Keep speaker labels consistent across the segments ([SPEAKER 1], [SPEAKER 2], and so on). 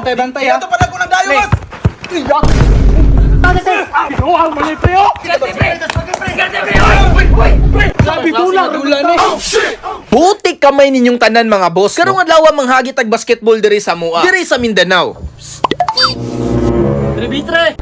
[SPEAKER 1] Bantay ha.
[SPEAKER 2] Ito pa na ko ng dayo, boss!
[SPEAKER 1] Binuang mali pre oh. Sabi dula ni.
[SPEAKER 3] Putik kamay ninyong tanan mga boss. Karong adlaw manghagi tag basketball diri sa Mua, diri sa Mindanao.
[SPEAKER 1] Tribitre.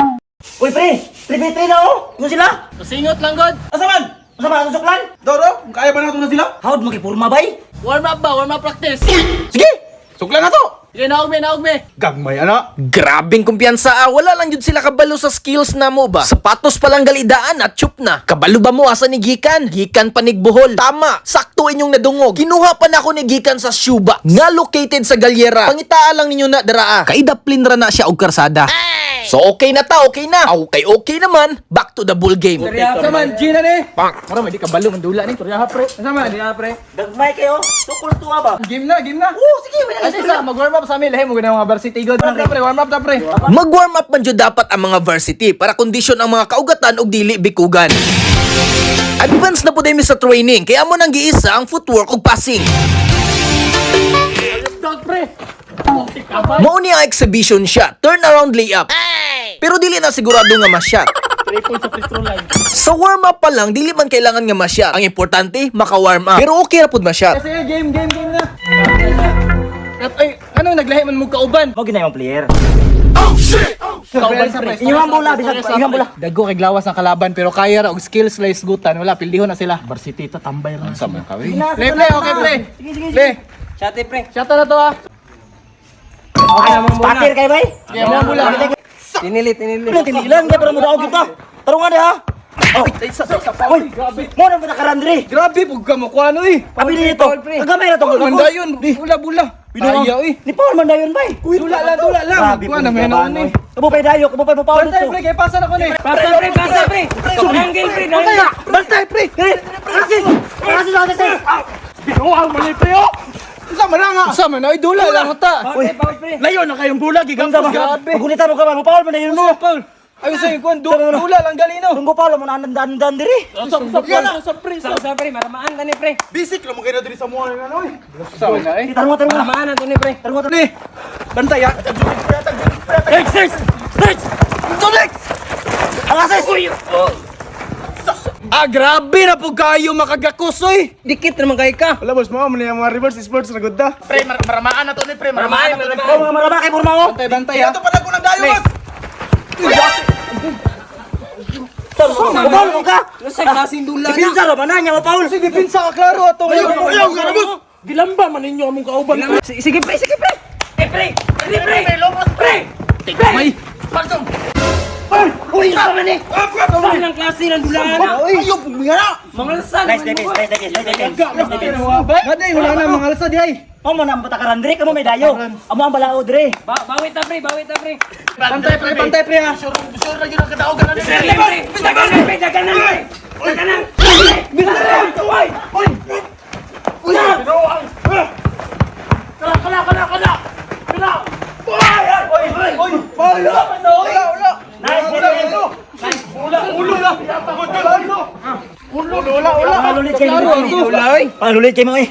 [SPEAKER 4] Uy, pre! Pre na oh! Ano sila?
[SPEAKER 1] Masingot lang god.
[SPEAKER 2] Asa man?
[SPEAKER 4] Asa ba? Ano suklan?
[SPEAKER 2] Doro, kaya ba na ito na sila?
[SPEAKER 4] Hawad mo kay Purma bay?
[SPEAKER 1] Warm up ba? Warm up practice.
[SPEAKER 2] Sige! Sukla na to!
[SPEAKER 1] Sige, naog me.
[SPEAKER 2] Gagmay, ana!
[SPEAKER 3] Grabing kumpiyansa wala lang jud sila kabalo sa skills na mo ba. Sapatos pa lang galidaan at chup na. Kabalo ba mo asa ni gikan? Gikan pa nigbuhol. Tama, sakto inyong nadungog. Kinuha pa na ako ni gikan sa Shuba nga located sa Galyera. Pangitaa lang ninyo na daraa. Kaidaplin ra na siya og karsada. So okay na ta, okay na. Okay naman. Back to the bull game.
[SPEAKER 1] Asa man, Gina ni. Mara may di kabalo man dula ni. Turya ha pre. Asa man, di ha pre.
[SPEAKER 4] Gagmay kayo? Tukol tuwa ba?
[SPEAKER 1] Game na.
[SPEAKER 4] Oo, sige, wala
[SPEAKER 1] Kasi sa mag-warm up sa amin, lahi mo gina mga varsity god. Warm up ta pre.
[SPEAKER 3] Mag-warm up man jud dapat ang mga varsity para kondisyon ang mga kaugatan og dili bikugan. Advance na po din sa training, kaya mo nang giisa ang footwork ug passing.
[SPEAKER 1] Dog pre.
[SPEAKER 3] Mao ni ang exhibition shot, turnaround layup. Pero dili na sigurado nga ma-shot.
[SPEAKER 1] 3 points sa free throw line.
[SPEAKER 3] Sa warm up pa lang, dili man kailangan nga ma-shot. Ang importante, maka-warm up. Pero okay ra pud ma-shot.
[SPEAKER 1] Kasi game na. Ay, ano naglahi man mo kauban?
[SPEAKER 4] Mo ginayong player.
[SPEAKER 1] Kauban sa pre.
[SPEAKER 4] Inyong bola, bisag pa, inyong bola.
[SPEAKER 1] Dago kay glawas ang kalaban pero kaya ra og skills lay isgutan. Wala pildihon na sila. Varsity ta tambay ra. Sa man kawi. Play, okay play. Play.
[SPEAKER 4] Shate pre.
[SPEAKER 1] Shot na to ah.
[SPEAKER 4] Okay, starter kayo bay?
[SPEAKER 1] Kaya mo mula.
[SPEAKER 4] Tinilit. Tinilan ka pero mo daog kita. Tarungan di ha. Oh, uy, mo na ba karandri?
[SPEAKER 1] Grabe pug ka mo kuano eh.
[SPEAKER 4] Pabili nito. Kagamay na to.
[SPEAKER 1] Mandayon. Bula. Ayaw eh.
[SPEAKER 4] Ni Paul mandayon bay.
[SPEAKER 1] Dula lang. Kuha na may naon eh.
[SPEAKER 4] Kamo pay dayo, kamo pay Paul
[SPEAKER 1] Bantay
[SPEAKER 4] dito.
[SPEAKER 1] pre, kay pasa na ko ni.
[SPEAKER 4] Pasa pre. Angle pre.
[SPEAKER 1] Bantay pre.
[SPEAKER 4] Asis.
[SPEAKER 1] Binuang mali pre oh. Sama na ay dula lang ta.
[SPEAKER 4] Uy,
[SPEAKER 1] Layo na kayong bulag
[SPEAKER 4] ganda ba?
[SPEAKER 1] Grabe.
[SPEAKER 4] Pagunitan mo ka ba? Mo Paul mandayon mo.
[SPEAKER 1] Paul. Ayun sa'yo kuan dula lang galino.
[SPEAKER 4] Tunggo Paul mo nandan diri.
[SPEAKER 1] Sa pre.
[SPEAKER 5] Maramaan tani pre.
[SPEAKER 2] Bisik lang mo kayo na diri sa mga ano eh!
[SPEAKER 1] Sama na eh.
[SPEAKER 4] Tarungan.
[SPEAKER 5] Maramaan tani pre.
[SPEAKER 4] Tarungan.
[SPEAKER 1] Ni. Bantay ah.
[SPEAKER 4] Asis.
[SPEAKER 1] Grabe na po kayo makagakusoy.
[SPEAKER 5] Dikit naman kay ka.
[SPEAKER 2] Wala, boss mo, mga reverse sports na ganda. Pre, maramaan na to ni pre,
[SPEAKER 5] Maramaan.
[SPEAKER 4] Oh, mga malaba kay Purma oh.
[SPEAKER 1] Bantay ah.
[SPEAKER 2] Ito pa na ko ng dayo, boss!
[SPEAKER 4] Paul mo ka.
[SPEAKER 5] Sa klaseng dula na.
[SPEAKER 4] Pinsa ro mananya mo Paul.
[SPEAKER 1] Sige pinsa ka klaro ato.
[SPEAKER 2] Ayaw, boss!
[SPEAKER 1] Gilamba man ninyo among kauban.
[SPEAKER 5] Sige pre. Pre.
[SPEAKER 1] May.
[SPEAKER 4] Uy, sama ni.
[SPEAKER 5] Saan ang klase ng dula na?
[SPEAKER 2] Ayaw, puminga na!
[SPEAKER 5] Mga lasan.
[SPEAKER 4] Nice defense.
[SPEAKER 1] Gaday wala na mga alsa di ay.
[SPEAKER 4] Oh, mo na karandri kamo may dayo. Amo ang balao dre.
[SPEAKER 5] Bawit ta pre.
[SPEAKER 1] Bantay pre ha.
[SPEAKER 2] Sure na yun ang kadaogan na nila!
[SPEAKER 5] Daganan.
[SPEAKER 4] Palulit kay mo eh.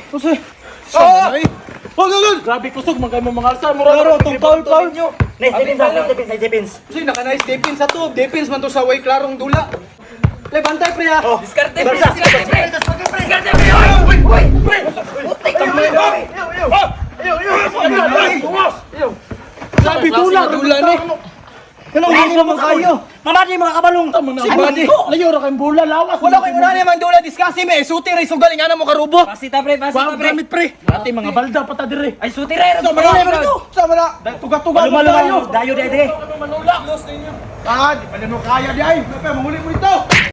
[SPEAKER 1] Grabe kusog man kay mo mga alsa. Mura tong Paul nyo.
[SPEAKER 4] Nice defense.
[SPEAKER 1] Kasi naka-nice defense sa to. Defense man to sa way klarong dula. Play bantay pre ha.
[SPEAKER 5] Diskarte pre.
[SPEAKER 1] Sabi dula ni.
[SPEAKER 4] Kanang hindi mo kayo. Mamadi mga kabalong.
[SPEAKER 1] Badi. Layo ra kayong bula lawas. Wala kay una man dula diskasi me. Suti ra sugal nga mo karubo.
[SPEAKER 5] Pasita pre.
[SPEAKER 1] Wow, gamit pre. Ati mga balda pa ta dire.
[SPEAKER 5] Ay sutire.
[SPEAKER 1] Sama na. Tuga-tuga
[SPEAKER 4] Dayo di ay.
[SPEAKER 2] Di pa mo kaya di ay! Manguli mo ito!